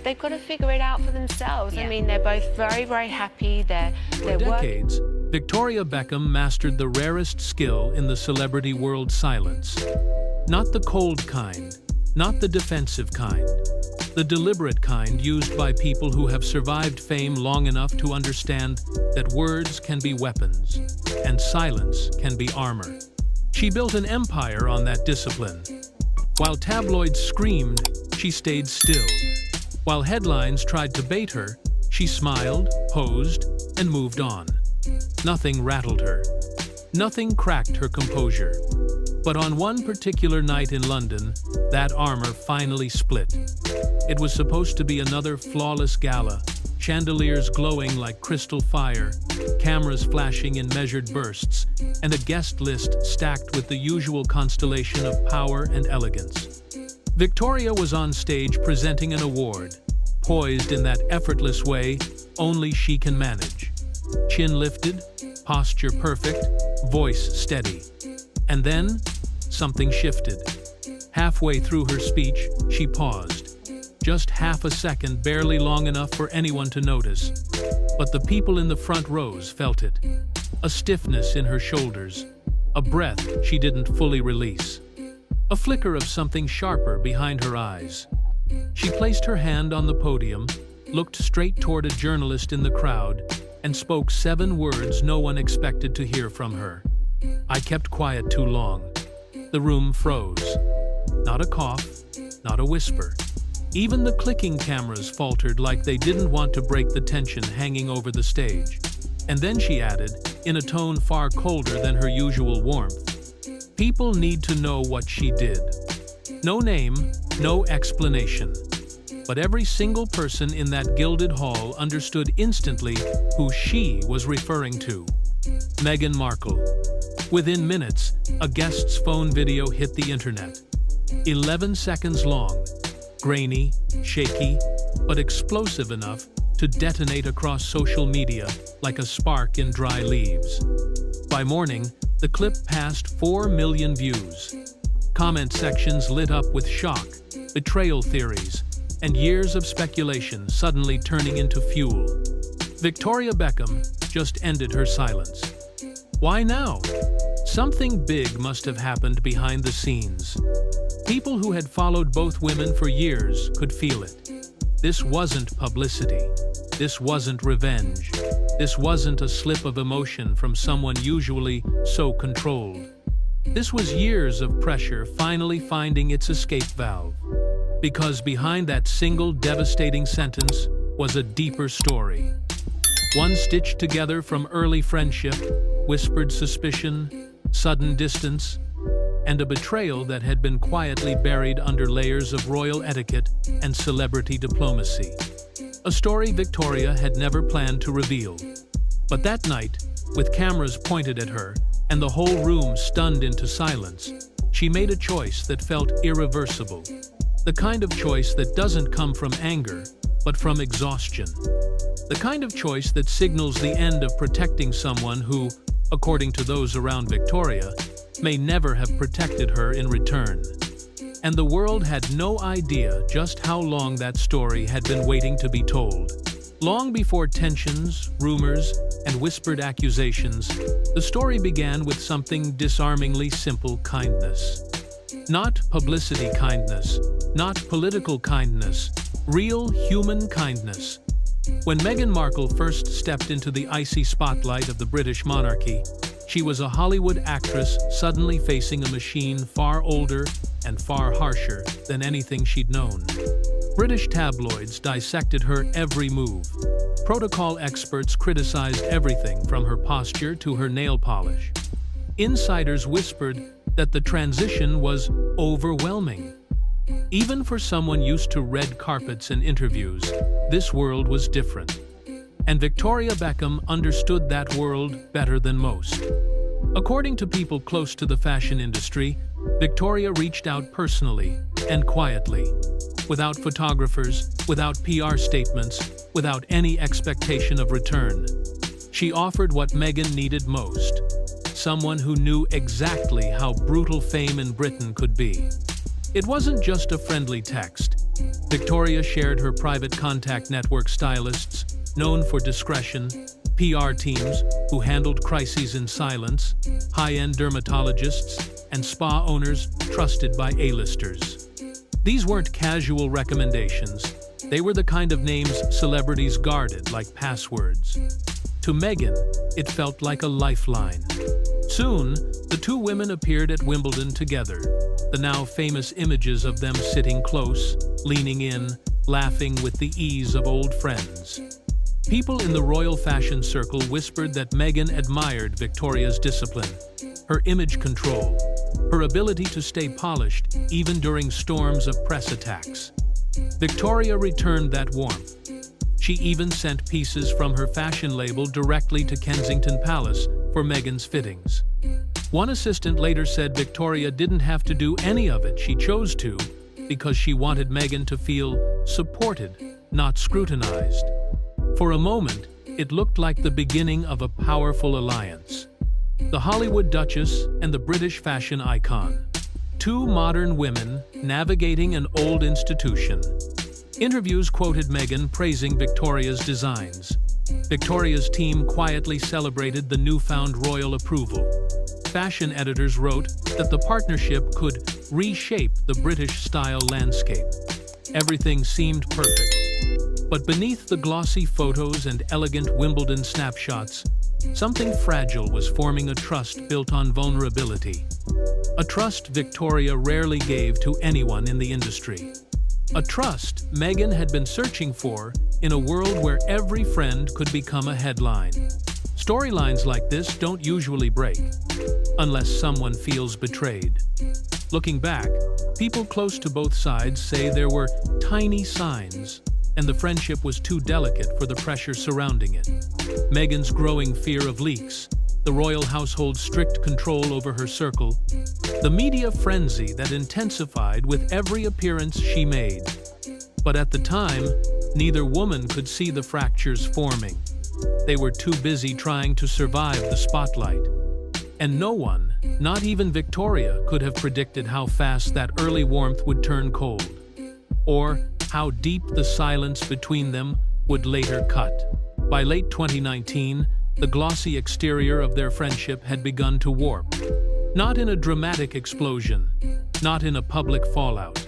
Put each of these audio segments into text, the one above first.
they've got to figure it out for themselves. I mean, they're both very, very happy. For decades, Victoria Beckham mastered the rarest skill in the celebrity world: silence. Not the cold kind, not the defensive kind. The deliberate kind used by people who have survived fame long enough to understand that words can be weapons and silence can be armor. She built an empire on that discipline. While tabloids screamed, she stayed still. While headlines tried to bait her, she smiled, posed, and moved on. Nothing rattled her. Nothing cracked her composure. But on one particular night in London, that armor finally split. It was supposed to be another flawless gala, chandeliers glowing like crystal fire, cameras flashing in measured bursts, and a guest list stacked with the usual constellation of power and elegance. Victoria was on stage presenting an award, poised in that effortless way only she can manage. Chin lifted, posture perfect, voice steady. And then, something shifted. Halfway through her speech, she paused. Just half a second, barely long enough for anyone to notice. But the people in the front rows felt it. A stiffness in her shoulders. A breath she didn't fully release. A flicker of something sharper behind her eyes. She placed her hand on the podium, looked straight toward a journalist in the crowd, and spoke 7 words no one expected to hear from her. I kept quiet too long. The room froze. Not a cough, not a whisper. Even the clicking cameras faltered like they didn't want to break the tension hanging over the stage. And then she added, in a tone far colder than her usual warmth, "People need to know what she did." No name, no explanation. But every single person in that gilded hall understood instantly who she was referring to. Meghan Markle. Within minutes, a guest's phone video hit the internet. 11 seconds long, grainy, shaky, but explosive enough to detonate across social media like a spark in dry leaves. By morning, the clip passed 4 million views. Comment sections lit up with shock, betrayal theories, and years of speculation suddenly turning into fuel. Victoria Beckham just ended her silence. Why now? Something big must have happened behind the scenes. People who had followed both women for years could feel it. This wasn't publicity. This wasn't revenge. This wasn't a slip of emotion from someone usually so controlled. This was years of pressure finally finding its escape valve. Because behind that single devastating sentence was a deeper story. One stitched together from early friendship, whispered suspicion, sudden distance, and a betrayal that had been quietly buried under layers of royal etiquette and celebrity diplomacy. A story Victoria had never planned to reveal. But that night, with cameras pointed at her and the whole room stunned into silence, she made a choice that felt irreversible. The kind of choice that doesn't come from anger, but from exhaustion. The kind of choice that signals the end of protecting someone who, according to those around Victoria, may never have protected her in return. And the world had no idea just how long that story had been waiting to be told. Long before tensions, rumors, and whispered accusations, the story began with something disarmingly simple: kindness. Not publicity kindness, not political kindness, real human kindness. When Meghan Markle first stepped into the icy spotlight of the British monarchy, she was a Hollywood actress suddenly facing a machine far older and far harsher than anything she'd known. British tabloids dissected her every move. Protocol experts criticized everything from her posture to her nail polish. Insiders whispered that the transition was overwhelming. Even for someone used to red carpets and interviews, this world was different. And Victoria Beckham understood that world better than most. According to people close to the fashion industry, Victoria reached out personally and quietly, without photographers, without PR statements, without any expectation of return. She offered what Meghan needed most: someone who knew exactly how brutal fame in Britain could be. It wasn't just a friendly text, Victoria shared her private contact network stylists, known for discretion, PR teams who handled crises in silence, high-end dermatologists, and spa owners trusted by A-listers. These weren't casual recommendations. They were the kind of names celebrities guarded like passwords. To Meghan, it felt like a lifeline. Soon, the two women appeared at Wimbledon together, the now famous images of them sitting close, leaning in, laughing with the ease of old friends. People in the royal fashion circle whispered that Meghan admired Victoria's discipline, her image control, her ability to stay polished even during storms of press attacks. Victoria returned that warmth. She even sent pieces from her fashion label directly to Kensington Palace for Meghan's fittings. One assistant later said Victoria didn't have to do any of it, she chose to, because she wanted Meghan to feel supported, not scrutinized. For a moment, it looked like the beginning of a powerful alliance. The Hollywood Duchess and the British fashion icon. Two modern women navigating an old institution. Interviews quoted Meghan praising Victoria's designs. Victoria's team quietly celebrated the newfound royal approval. Fashion editors wrote that the partnership could reshape the British-style landscape. Everything seemed perfect. But beneath the glossy photos and elegant Wimbledon snapshots, something fragile was forming, a trust built on vulnerability. A trust Victoria rarely gave to anyone in the industry. A trust Meghan had been searching for in a world where every friend could become a headline. Storylines like this don't usually break, unless someone feels betrayed. Looking back, people close to both sides say there were tiny signs, and the friendship was too delicate for the pressure surrounding it. Meghan's growing fear of leaks, the royal household's strict control over her circle, the media frenzy that intensified with every appearance she made. But at the time, neither woman could see the fractures forming. They were too busy trying to survive the spotlight. And no one, not even Victoria, could have predicted how fast that early warmth would turn cold, or how deep the silence between them would later cut. By late 2019, the glossy exterior of their friendship had begun to warp. Not in a dramatic explosion, not in a public fallout,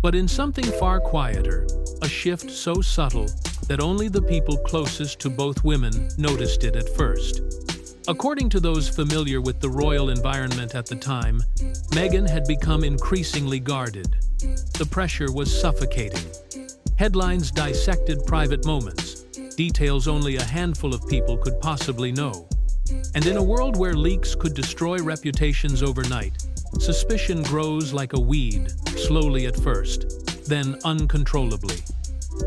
but in something far quieter, a shift so subtle that only the people closest to both women noticed it at first. According to those familiar with the royal environment at the time, Meghan had become increasingly guarded. The pressure was suffocating. Headlines dissected private moments, details only a handful of people could possibly know. And in a world where leaks could destroy reputations overnight, suspicion grows like a weed, slowly at first, then uncontrollably.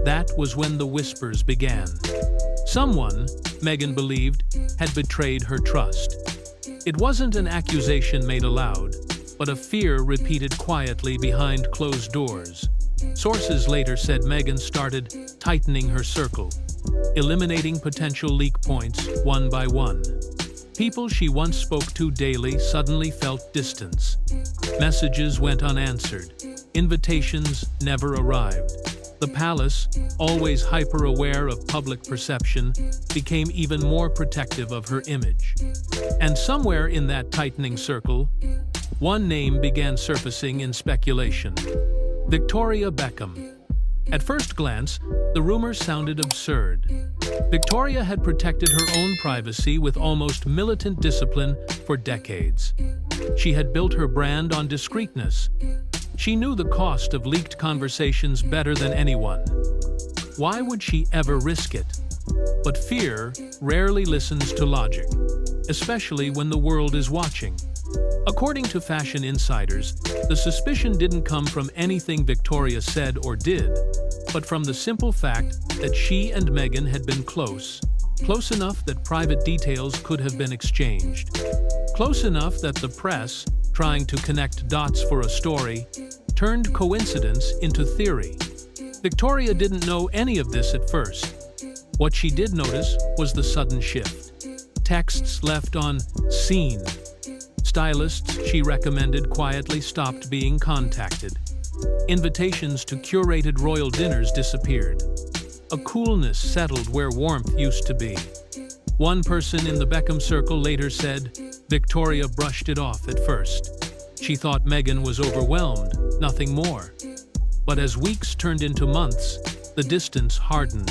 That was when the whispers began. Someone, Meghan believed, had betrayed her trust. It wasn't an accusation made aloud, but a fear repeated quietly behind closed doors. Sources later said Meghan started tightening her circle, eliminating potential leak points one by one. People she once spoke to daily suddenly felt distance. Messages went unanswered. Invitations never arrived. The palace, always hyper-aware of public perception, became even more protective of her image. And somewhere in that tightening circle, one name began surfacing in speculation: Victoria Beckham. At first glance, the rumors sounded absurd. Victoria had protected her own privacy with almost militant discipline for decades. She had built her brand on discreetness. She knew the cost of leaked conversations better than anyone. Why would she ever risk it? But fear rarely listens to logic, especially when the world is watching. According to fashion insiders, the suspicion didn't come from anything Victoria said or did, but from the simple fact that she and Meghan had been close enough that private details could have been exchanged, close enough that the press, trying to connect dots for a story, turned coincidence into theory. Victoria didn't know any of this at first. What she did notice was the sudden shift. Texts left on "seen." Stylists she recommended quietly stopped being contacted. Invitations to curated royal dinners disappeared. A coolness settled where warmth used to be. One person in the Beckham circle later said, Victoria brushed it off at first. She thought Meghan was overwhelmed, nothing more. But as weeks turned into months, the distance hardened.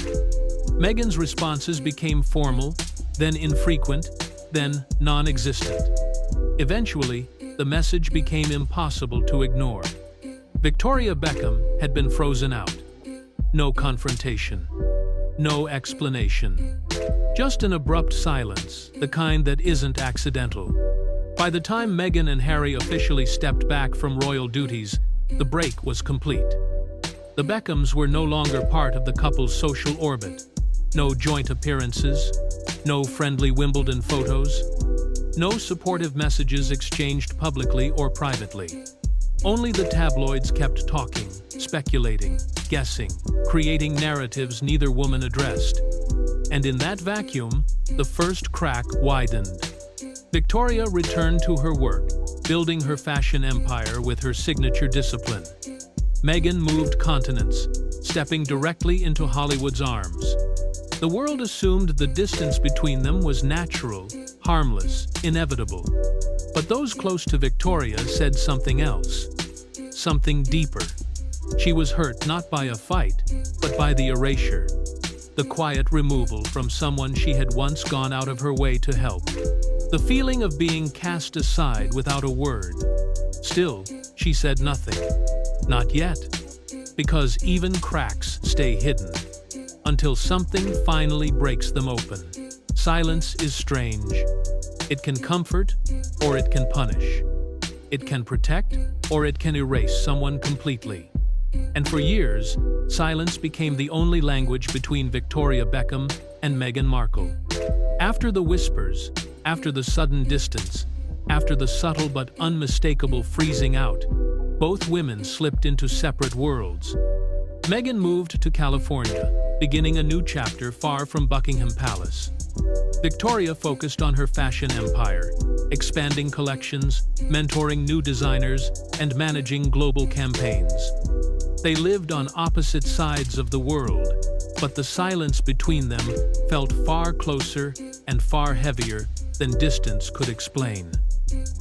Meghan's responses became formal, then infrequent, then non-existent. Eventually, the message became impossible to ignore. Victoria Beckham had been frozen out. No confrontation. No explanation. Just an abrupt silence, the kind that isn't accidental. By the time Meghan and Harry officially stepped back from royal duties, the break was complete. The Beckhams were no longer part of the couple's social orbit. No joint appearances, no friendly Wimbledon photos, no supportive messages exchanged publicly or privately. Only the tabloids kept talking, speculating, guessing, creating narratives neither woman addressed. And in that vacuum, the first crack widened. Victoria returned to her work, building her fashion empire with her signature discipline. Meghan moved continents, stepping directly into Hollywood's arms. The world assumed the distance between them was natural, harmless, inevitable. But those close to Victoria said something else, something deeper. She was hurt not by a fight, but by the erasure, the quiet removal from someone she had once gone out of her way to help. The feeling of being cast aside without a word. Still, she said nothing. Not yet. Because even cracks stay hidden. Until something finally breaks them open. Silence is strange. It can comfort, or it can punish. It can protect, or it can erase someone completely. And for years, silence became the only language between Victoria Beckham and Meghan Markle. After the whispers, after the sudden distance, after the subtle but unmistakable freezing out, both women slipped into separate worlds. Meghan moved to California, beginning a new chapter far from Buckingham Palace. Victoria focused on her fashion empire, expanding collections, mentoring new designers, and managing global campaigns. They lived on opposite sides of the world, but the silence between them felt far closer and far heavier than distance could explain.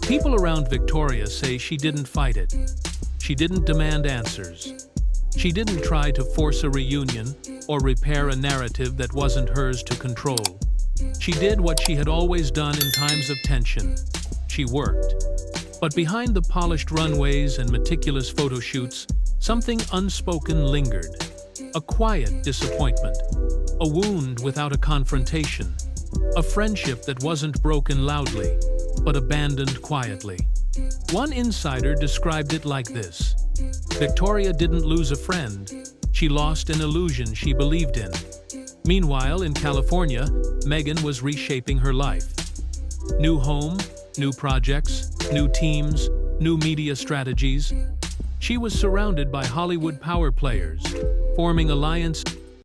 People around Victoria say she didn't fight it. She didn't demand answers. She didn't try to force a reunion or repair a narrative that wasn't hers to control. She did what she had always done in times of tension. She worked. But behind the polished runways and meticulous photo shoots, something unspoken lingered. A quiet disappointment. A wound without a confrontation. A friendship that wasn't broken loudly, but abandoned quietly. One insider described it like this. Victoria didn't lose a friend. She lost an illusion she believed in. Meanwhile, in California, Meghan was reshaping her life. New home, new projects, new teams, new media strategies. She was surrounded by Hollywood power players, forming alliances